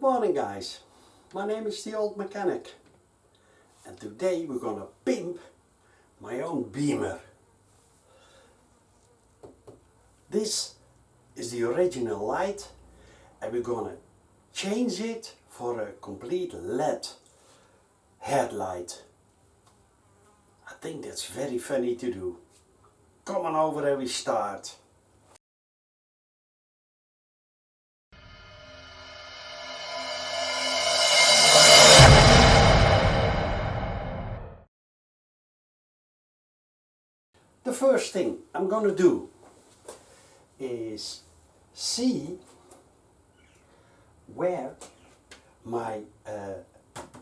morning guys, my name is the Old Mechanic and today we're gonna pimp my own Beamer. This is the original light and we're gonna change it for a complete LED headlight. I think that's very funny to do. Come on over and we start. The first thing I'm going to do is see where my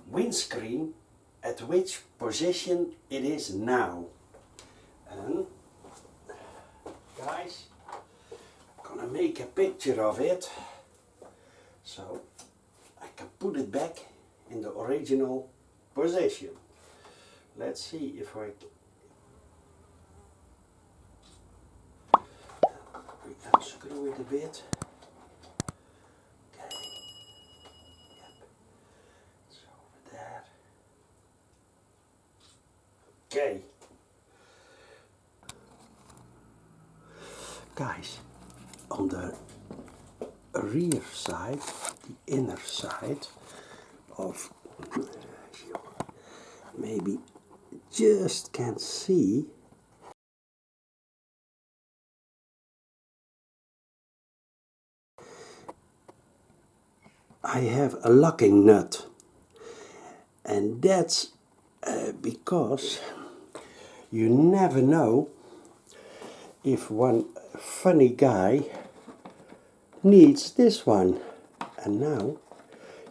windscreen, at which position it is now. And guys, I'm going to make a picture of it so I can put it back in the original position. Let's see if I can. Unscrew it a bit. Okay. Yep. It's over there. Okay. Guys, on the rear side, the inner side of, you maybe just can't see, I have a locking nut, and that's because you never know if one funny guy needs this one, and now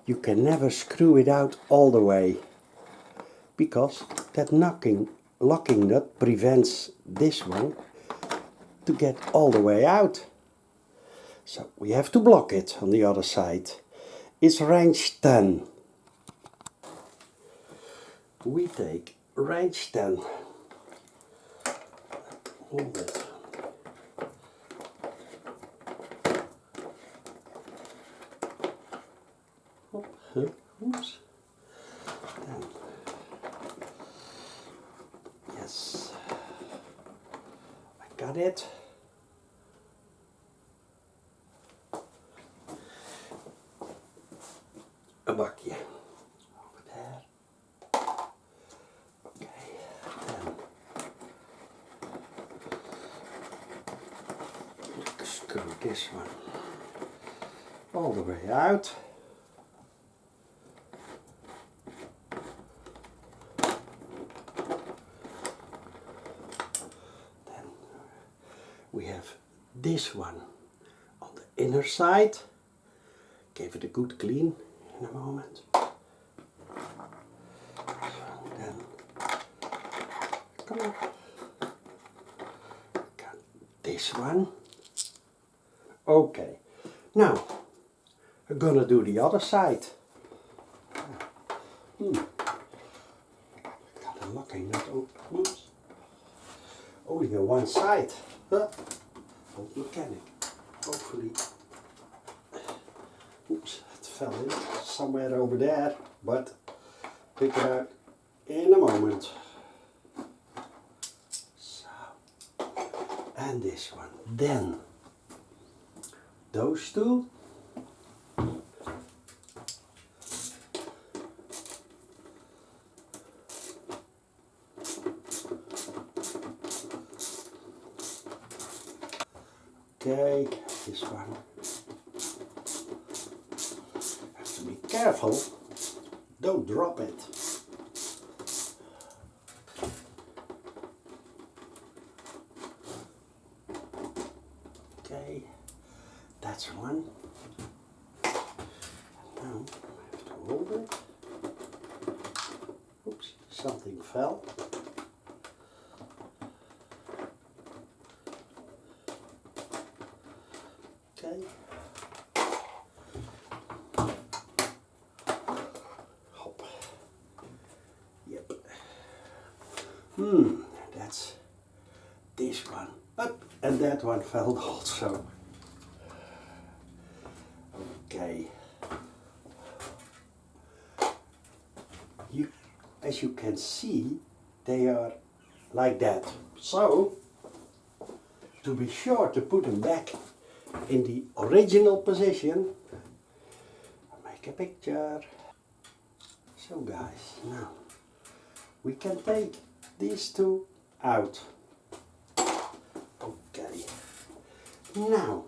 you can never screw it out all the way because that locking nut prevents this one to get all the way out. So we have to block it on the other side. It's range 10. We take range 10. Hold it. Oops. 10. Yes. I got it. Een bakje over there. Okay, then screw this one all the way out. Then we have this one on the inner side. Give it a good clean in a moment. Then, come on. Got this one. Okay. Now, we're gonna do the other side. Got a locking nut. Oops. Only on one side. Old Mechanic. Hopefully. Oops, it fell in somewhere over there, but pick it out in a moment. So, and this one. Then, those two. Okay, this one. Be careful, don't drop it. Okay, that's one. Now I have to hold it. Oops, something fell. Okay. That's this one. Up, and that one fell also. Okay. as you can see, they are like that. So, to be sure to put them back in the original position, make a picture. So guys, now we can take these two out. Okay. Now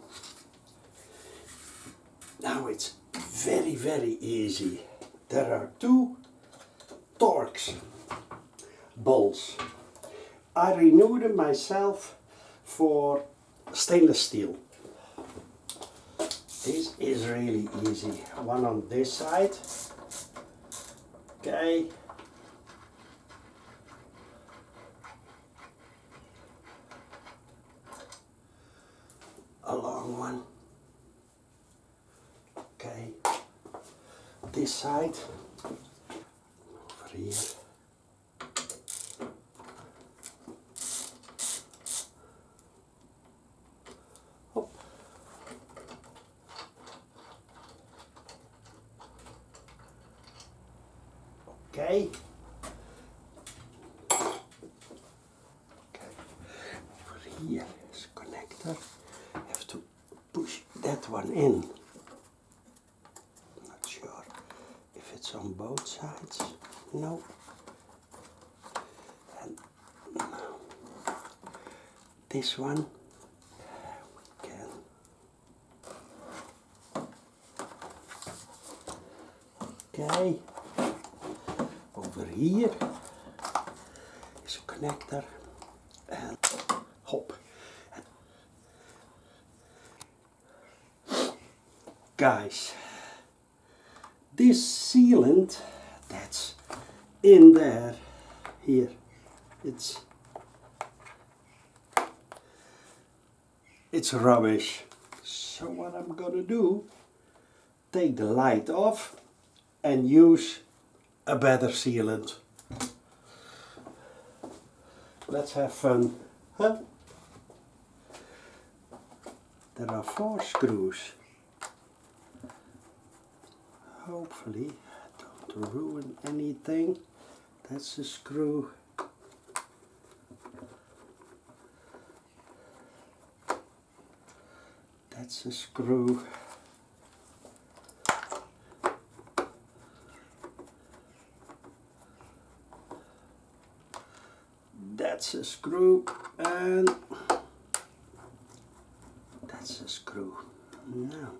it's very easy. There are two Torx balls. I renewed them myself for stainless steel. This is really easy. One on this side. Okay. A long one. Okay. This side. Over here. Hop. Okay. Over here is a connector. You have to push that one in. Not sure if it's on both sides. No. And now this one we can. Okay. Over here is a connector and hop. Guys, this sealant that's in there, here, it's rubbish. So what I'm gonna do, take the light off and use a better sealant. Let's have fun, huh? There are 4 screws. Hopefully don't ruin anything. That's the screw. That's the screw. That's a screw, and that's a screw. Now,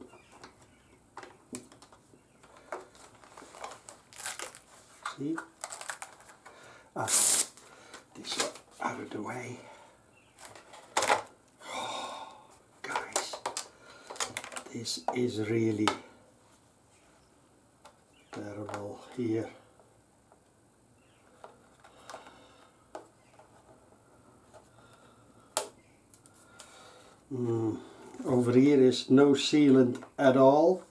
see? This one out of the way. Oh, guys, this is really terrible here. Over here is no sealant at all.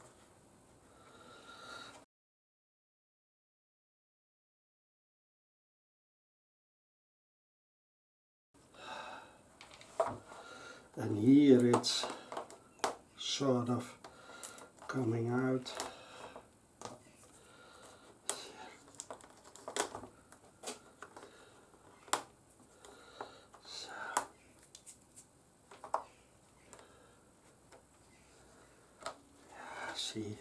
And here it's sort of coming out. See.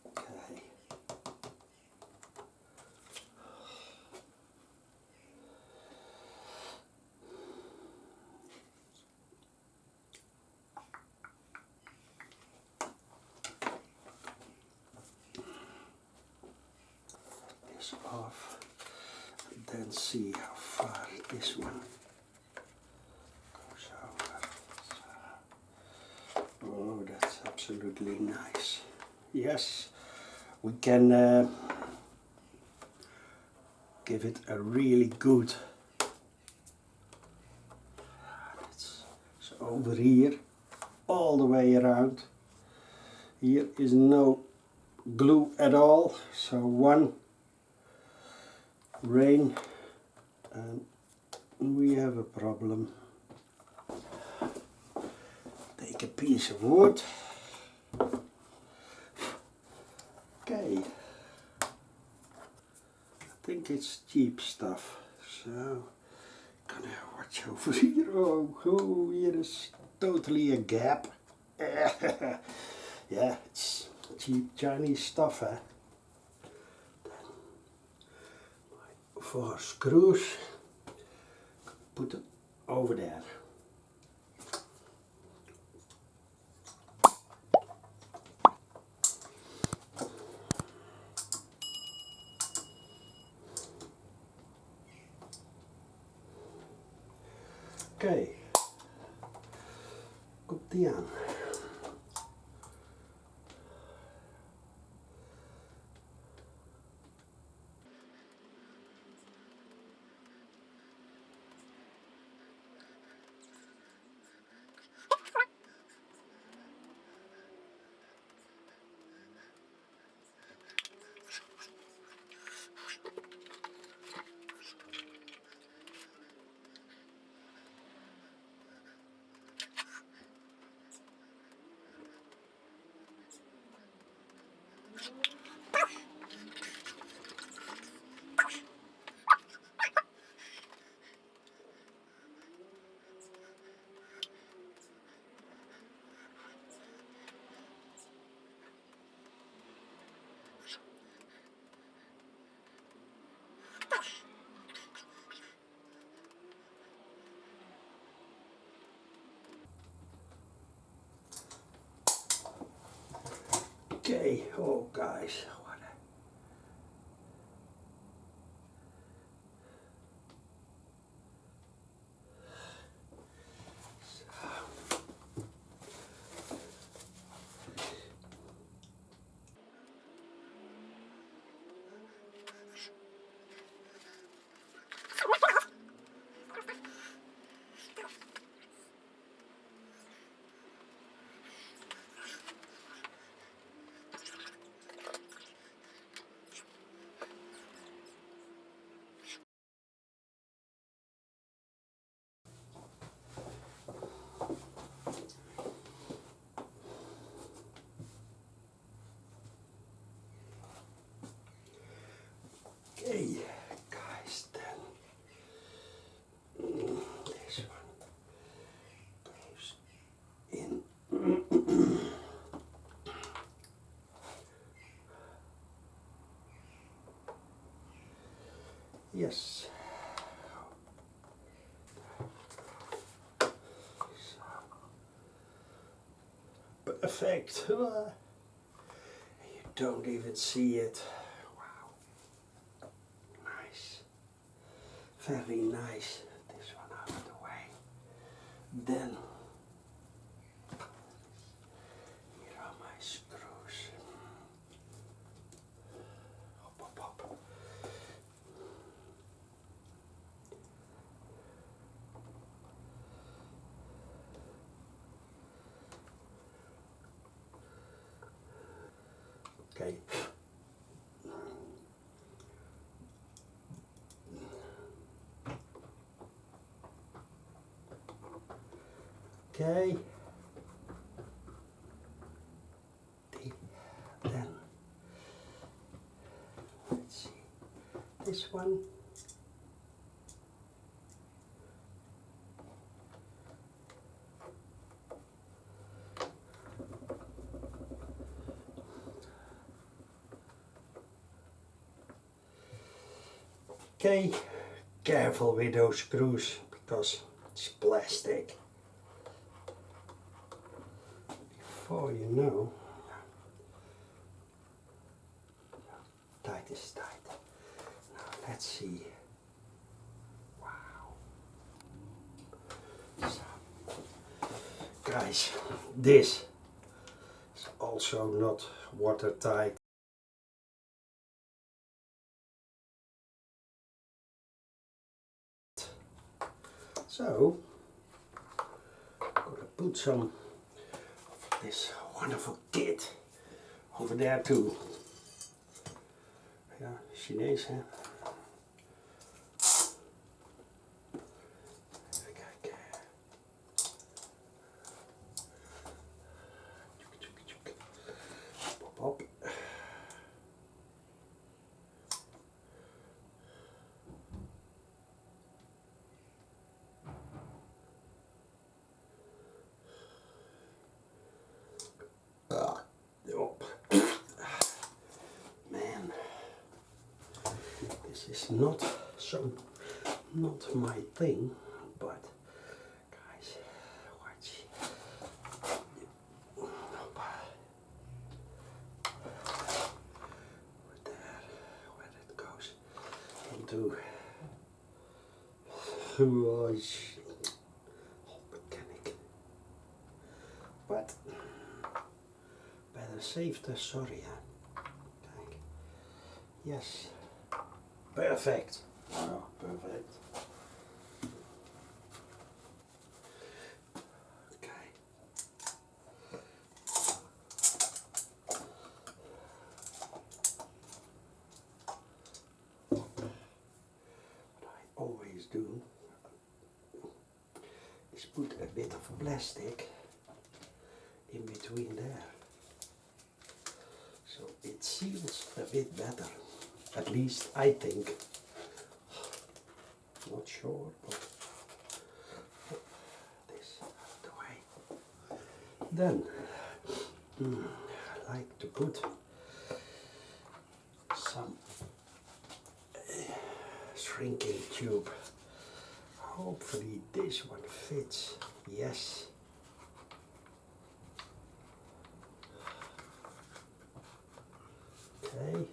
Okay. This off, and then see how far this one goes over. Oh, that's absolutely nice. Yes, we can give it a really good. So over here, all the way around. Here is no glue at all, so one rain and we have a problem. Take a piece of wood. Okay, I think it's cheap stuff, so gonna watch over here. Oh, here is totally a gap. Yeah, it's cheap Chinese stuff, eh? 4 screws, put it over there. Oké, komt die aan. Okay, oh guys, what a... Okay, guys, then this one goes in. Yes. Perfect. You don't even see it. Wow. Nice. Very nice. This one out of the way. Then here are my screws. Hop, hop, hop. Okay. Okay. Then let's see this one. Okay, careful with those screws because it's plastic. Before you know, tight is tight. Now let's see. Wow. So, guys, this is also not watertight. So, I'm going to put some of this wonderful kit over there too. Ja, Chinees hè. This is not my thing, but guys, watch. Where it goes into mechanic. But better safe than sorry, huh? Kijk. Yes. Perfect. Oh, perfect. Okay. What I always do is put a bit of plastic in between there, so it seals a bit better. At least I think. Not sure, but this out of the way. Then I like to put some shrinking tube. Hopefully this one fits. Yes. Okay.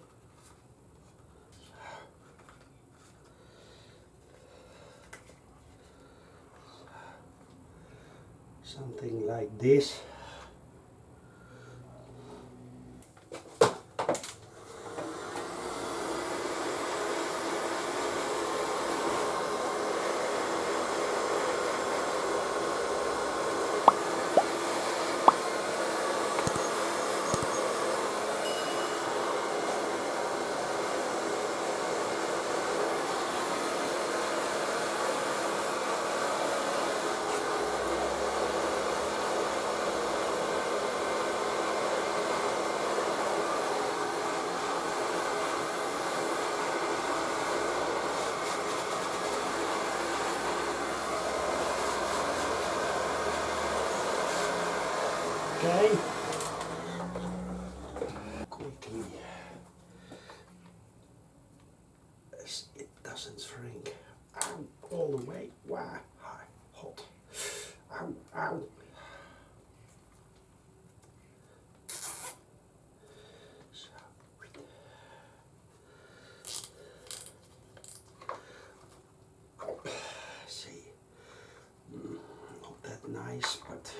Something like this. Okay. Quickly, as it doesn't shrink. Ow, all the way. Wow, hot. Ow, ow. So, see, not that nice, but